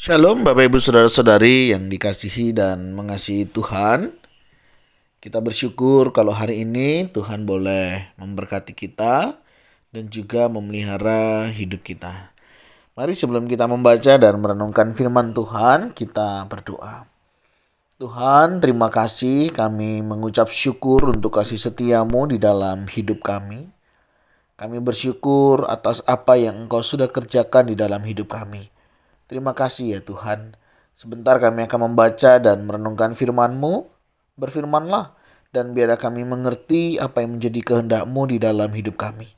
Shalom Bapak Ibu Saudara-saudari yang dikasihi dan mengasihi Tuhan. Kita bersyukur kalau hari ini Tuhan boleh memberkati kita dan juga memelihara hidup kita. Mari sebelum kita membaca dan merenungkan firman Tuhan, kita berdoa. Tuhan, terima kasih, kami mengucap syukur untuk kasih setiamu di dalam hidup kami. Kami bersyukur atas apa yang Engkau sudah kerjakan di dalam hidup kami. Terima kasih ya Tuhan. Sebentar kami akan membaca dan merenungkan firman-Mu. Berfirmanlah dan biarlah kami mengerti apa yang menjadi kehendak-Mu di dalam hidup kami.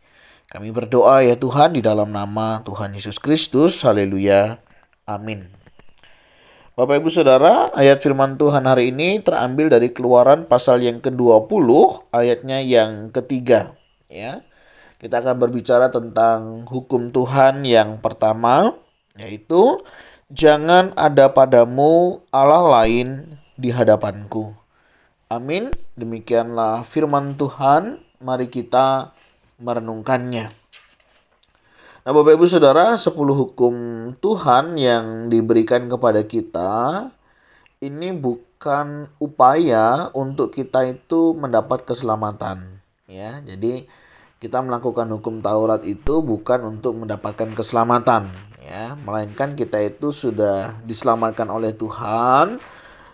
Kami berdoa ya Tuhan di dalam nama Tuhan Yesus Kristus. Haleluya. Amin. Bapak Ibu Saudara, ayat firman Tuhan hari ini terambil dari Keluaran pasal yang ke-20, ayatnya yang ketiga. Ya. Kita akan berbicara tentang hukum Tuhan yang pertama, yaitu jangan ada padamu Allah lain di hadapanku. Amin. Demikianlah firman Tuhan. Mari kita merenungkannya. Nah, Bapak Ibu Saudara, 10 hukum Tuhan yang diberikan kepada kita ini bukan upaya untuk kita itu mendapat keselamatan, ya. Jadi kita melakukan hukum Taurat itu bukan untuk mendapatkan keselamatan, ya, melainkan kita itu sudah diselamatkan oleh Tuhan.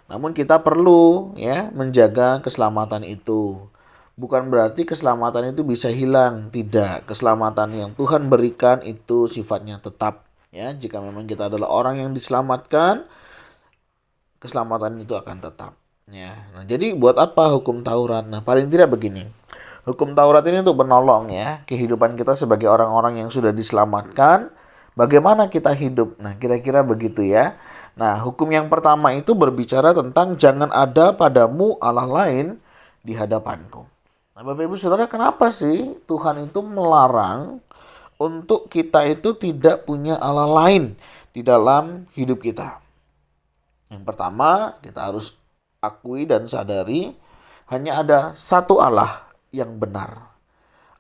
Namun kita perlu ya menjaga keselamatan itu. Bukan berarti keselamatan itu bisa hilang, tidak. Keselamatan yang Tuhan berikan itu sifatnya tetap, ya. Jika memang kita adalah orang yang diselamatkan, keselamatan itu akan tetap, ya. Nah, jadi buat apa hukum Taurat? Nah, paling tidak begini. Hukum Taurat ini untuk menolong ya kehidupan kita sebagai orang-orang yang sudah diselamatkan. Bagaimana kita hidup? Nah, kira-kira begitu ya. Nah, hukum yang pertama itu berbicara tentang jangan ada padamu Allah lain di hadapanku. Nah, Bapak Ibu Saudara, kenapa sih Tuhan itu melarang untuk kita itu tidak punya Allah lain di dalam hidup kita? Yang pertama, kita harus akui dan sadari hanya ada satu Allah yang benar.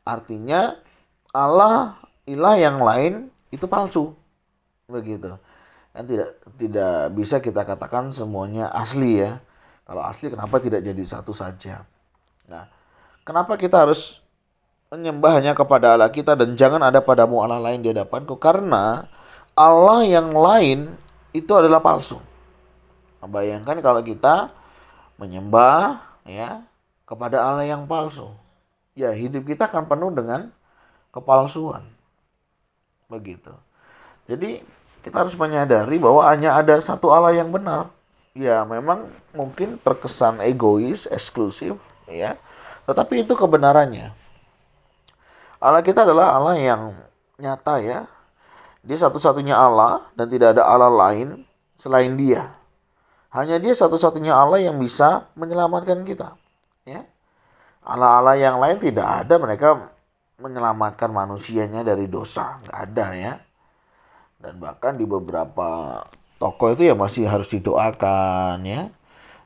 Artinya Allah, ilah yang lain itu palsu. Begitu. Kan tidak bisa kita katakan semuanya asli ya. Kalau asli kenapa tidak jadi satu saja? Nah, kenapa kita harus menyembah hanya kepada Allah kita dan jangan ada padamu Allah lain di hadapanku? Karena Allah yang lain itu adalah palsu. Nah, bayangkan kalau kita menyembah ya kepada Allah yang palsu. Ya, hidup kita akan penuh dengan kepalsuan. Begitu. Jadi, kita harus menyadari bahwa hanya ada satu Allah yang benar. Ya, memang mungkin terkesan egois, eksklusif, ya. Tetapi itu kebenarannya. Allah kita adalah Allah yang nyata ya. Dia satu-satunya Allah dan tidak ada Allah lain selain Dia. Hanya Dia satu-satunya Allah yang bisa menyelamatkan kita, ya. Allah-Allah yang lain tidak ada, mereka menyelamatkan manusianya dari dosa, nggak ada ya. Dan bahkan di beberapa tokoh itu ya masih harus didoakan ya,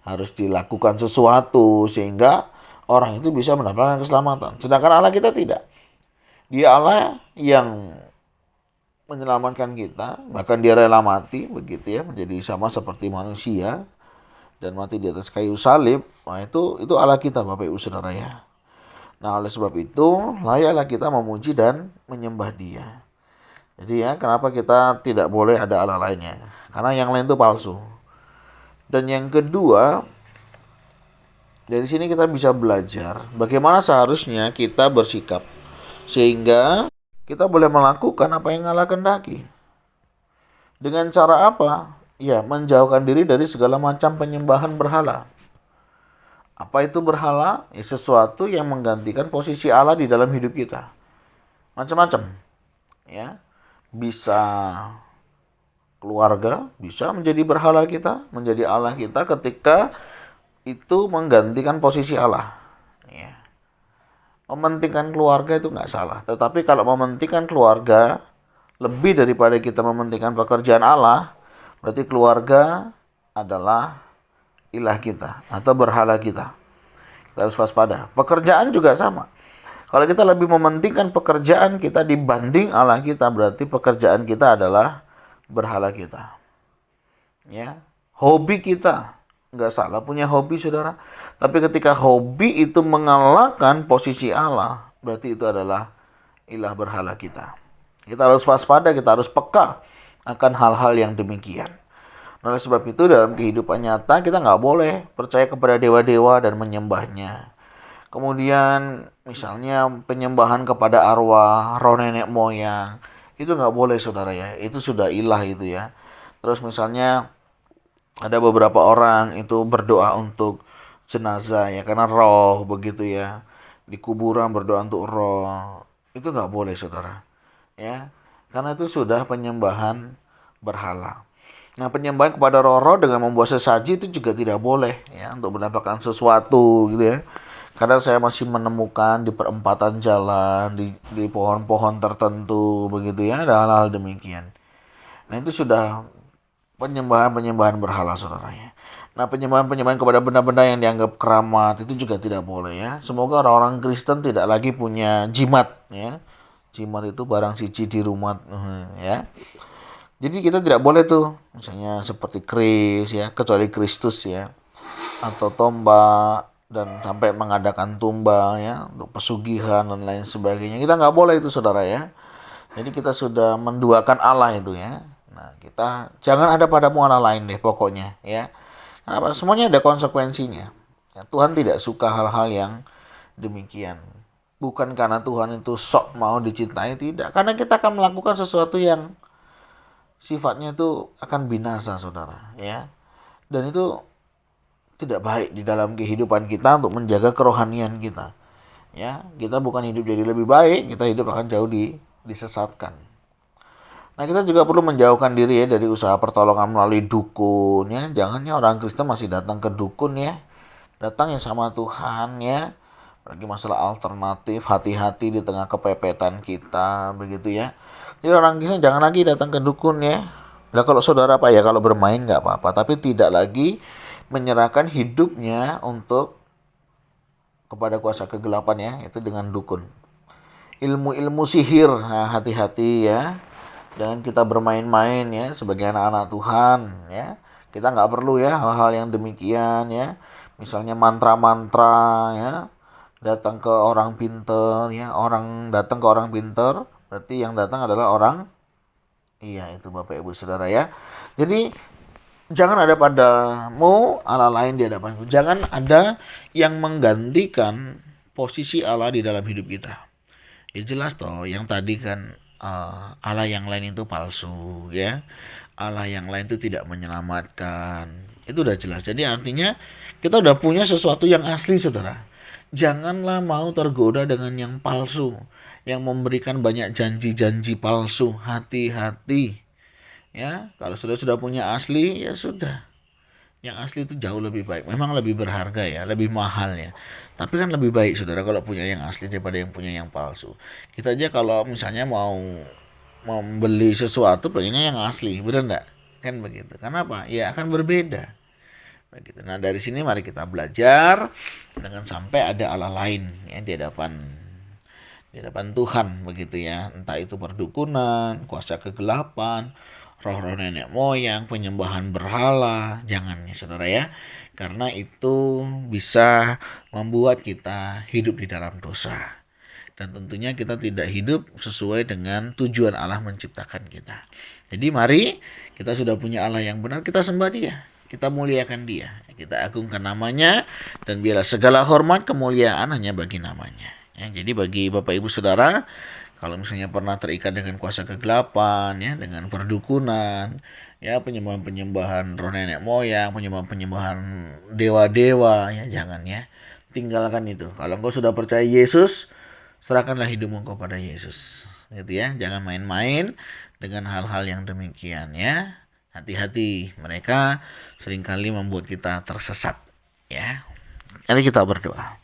harus dilakukan sesuatu sehingga orang itu bisa mendapatkan keselamatan. Sedangkan Allah kita tidak. Dia Allah yang menyelamatkan kita, bahkan Dia rela mati begitu ya, menjadi sama seperti manusia dan mati di atas kayu salib. Nah, itu Allah kita Bapak Ibu Saudara ya. Nah, oleh sebab itu layaklah kita memuji dan menyembah Dia. Jadi ya, kenapa kita tidak boleh ada Allah lainnya? Karena yang lain itu palsu. Dan yang kedua, dari sini kita bisa belajar bagaimana seharusnya kita bersikap sehingga kita boleh melakukan apa yang Allah kehendaki. Dengan cara apa? Ya, menjauhkan diri dari segala macam penyembahan berhala. Apa itu berhala? Ya, sesuatu yang menggantikan posisi Allah di dalam hidup kita. Macam-macam. Ya. Bisa keluarga, bisa menjadi berhala kita, menjadi Allah kita ketika itu menggantikan posisi Allah. Ya. Mementingkan keluarga itu nggak salah. Tetapi kalau mementingkan keluarga lebih daripada kita mementingkan pekerjaan Allah, berarti keluarga adalah ilah kita atau berhala kita. Kita harus waspada. Pekerjaan juga sama. Kalau kita lebih mementingkan pekerjaan kita dibanding Allah kita, berarti pekerjaan kita adalah berhala kita. Ya, hobi kita nggak salah punya hobi, saudara. Tapi ketika hobi itu mengalahkan posisi Allah, berarti itu adalah ilah berhala kita. Kita harus waspada, kita harus peka akan hal-hal yang demikian. Oleh sebab itu dalam kehidupan nyata kita nggak boleh percaya kepada dewa-dewa dan menyembahnya. Kemudian misalnya penyembahan kepada arwah, roh nenek moyang, itu nggak boleh, saudara ya. Itu sudah ilah itu ya. Terus misalnya ada beberapa orang itu berdoa untuk jenazah ya, karena roh begitu ya. Di kuburan berdoa untuk roh. Itu nggak boleh, saudara. Ya, karena itu sudah penyembahan berhala. Nah, penyembahan kepada roh-roh dengan membuat sesaji itu juga tidak boleh ya, untuk mendapatkan sesuatu gitu ya. Kadang saya masih menemukan di perempatan jalan, di pohon-pohon tertentu begitu ya, ada hal-hal demikian. Nah, itu sudah penyembahan-penyembahan berhala, saudara ya. Nah, penyembahan-penyembahan kepada benda-benda yang dianggap keramat itu juga tidak boleh ya. Semoga orang-orang Kristen tidak lagi punya jimat ya. Jimat itu barang suci di rumah ya. Jadi kita tidak boleh tuh, misalnya seperti keris ya, kecuali Kristus ya, atau tombak dan sampai mengadakan tumbal ya untuk pesugihan dan lain sebagainya. Kita nggak boleh itu, saudara ya. Jadi kita sudah menduakan Allah itu ya. Nah, kita jangan ada padamu Allah lain deh pokoknya ya. Kenapa? Semuanya ada konsekuensinya. Ya, Tuhan tidak suka hal-hal yang demikian. Bukan karena Tuhan itu sok mau dicintai, tidak. Karena kita akan melakukan sesuatu yang sifatnya itu akan binasa, saudara ya. Dan itu tidak baik di dalam kehidupan kita untuk menjaga kerohanian kita ya. Kita bukan hidup jadi lebih baik, kita hidup akan jauh disesatkan. Nah, kita juga perlu menjauhkan diri ya dari usaha pertolongan melalui dukun ya. Jangan ya orang Kristen masih datang ke dukun ya. Datang ya sama Tuhan ya. Lagi masalah alternatif, hati-hati di tengah kepepetan kita begitu ya. Jadi orang Kristen jangan lagi datang ke dukun ya. Lah kalau saudara apa ya, kalau bermain nggak apa-apa, tapi tidak lagi menyerahkan hidupnya untuk kepada kuasa kegelapan ya, itu dengan dukun. Ilmu-ilmu sihir, nah hati-hati ya. Jangan kita bermain-main ya sebagai anak-anak Tuhan ya. Kita nggak perlu ya hal-hal yang demikian ya. Misalnya mantra-mantra ya. Datang ke orang pinter ya. Orang datang ke orang pinter, berarti yang datang adalah orang, iya itu Bapak Ibu Saudara ya. Jadi jangan ada padamu Allah lain di hadapanku. Jangan ada yang menggantikan posisi Allah di dalam hidup kita. Ya jelas toh, yang tadi kan Allah yang lain itu palsu ya. Allah yang lain itu tidak menyelamatkan. Itu udah jelas. Jadi artinya kita udah punya sesuatu yang asli, saudara. Janganlah mau tergoda dengan yang palsu, yang memberikan banyak janji-janji palsu. Hati-hati ya. Kalau sudah punya asli ya sudah. Yang asli itu jauh lebih baik. Memang lebih berharga ya, lebih mahal ya. Tapi kan lebih baik, saudara, kalau punya yang asli daripada yang punya yang palsu. Kita aja kalau misalnya mau membeli sesuatu pengennya yang asli, benar enggak? Kan begitu. Kenapa? Ya akan berbeda. Begitu. Nah, dari sini mari kita belajar dengan sampai ada Allah lain ya di hadapan Tuhan begitu ya. Entah itu perdukunan, kuasa kegelapan, roh-roh nenek moyang, penyembahan berhala, jangan ya saudara ya. Karena itu bisa membuat kita hidup di dalam dosa. Dan tentunya kita tidak hidup sesuai dengan tujuan Allah menciptakan kita. Jadi mari, kita sudah punya Allah yang benar, kita sembah dia. Kita muliakan dia. Kita agungkan namanya. Dan biarlah segala hormat kemuliaan hanya bagi namanya. Ya, jadi bagi Bapak Ibu Saudara, kalau misalnya pernah terikat dengan kuasa kegelapan, ya, dengan perdukunan, ya, penyembahan-penyembahan roh nenek moyang, penyembahan-penyembahan dewa-dewa, ya, jangan ya. Tinggalkan itu. Kalau engkau sudah percaya Yesus, serahkanlah hidupmu kepada Yesus. Gitu ya. Jangan main-main dengan hal-hal yang demikian ya. Hati-hati, mereka seringkali membuat kita tersesat ya. Mari kita berdoa.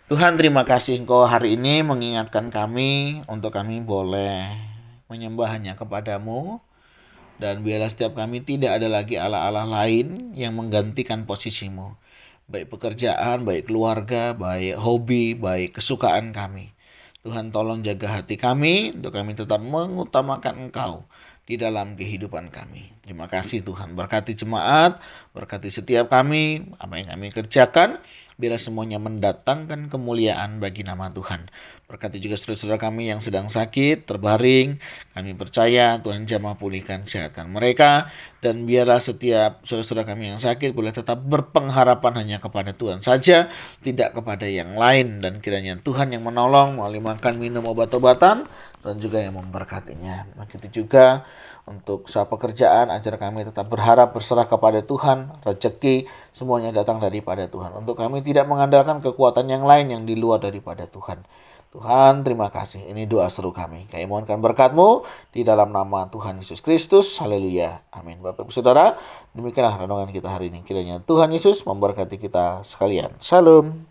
Tuhan, terima kasih Engkau hari ini mengingatkan kami untuk kami boleh menyembah hanya kepadamu. Dan biarlah setiap kami tidak ada lagi Allah-Allah lain yang menggantikan posisimu. Baik pekerjaan, baik keluarga, baik hobi, baik kesukaan kami. Tuhan tolong jaga hati kami untuk kami tetap mengutamakan Engkau di dalam kehidupan kami. Terima kasih Tuhan, berkati jemaat, berkati setiap kami, apa yang kami kerjakan, biarlah semuanya mendatangkan kemuliaan bagi nama Tuhan. Berkati juga saudara-saudara kami yang sedang sakit, terbaring. Kami percaya Tuhan jamah pulihkan, sehatkan mereka. Dan biarlah setiap saudara-saudara kami yang sakit boleh tetap berpengharapan hanya kepada Tuhan saja, tidak kepada yang lain. Dan kiranya Tuhan yang menolong melalui makan, minum, obat-obatan, dan juga yang memberkatinya. Begitu juga untuk usaha pekerjaan, ajar kami tetap berharap, berserah kepada Tuhan. Rezeki semuanya datang daripada Tuhan. Untuk kami tidak mengandalkan kekuatan yang lain yang di luar daripada Tuhan. Tuhan, terima kasih. Ini doa seru kami. Kami mohonkan berkat-Mu di dalam nama Tuhan Yesus Kristus. Haleluya. Amin. Bapak Ibu Saudara, demikianlah renungan kita hari ini. Kiranya Tuhan Yesus memberkati kita sekalian. Shalom.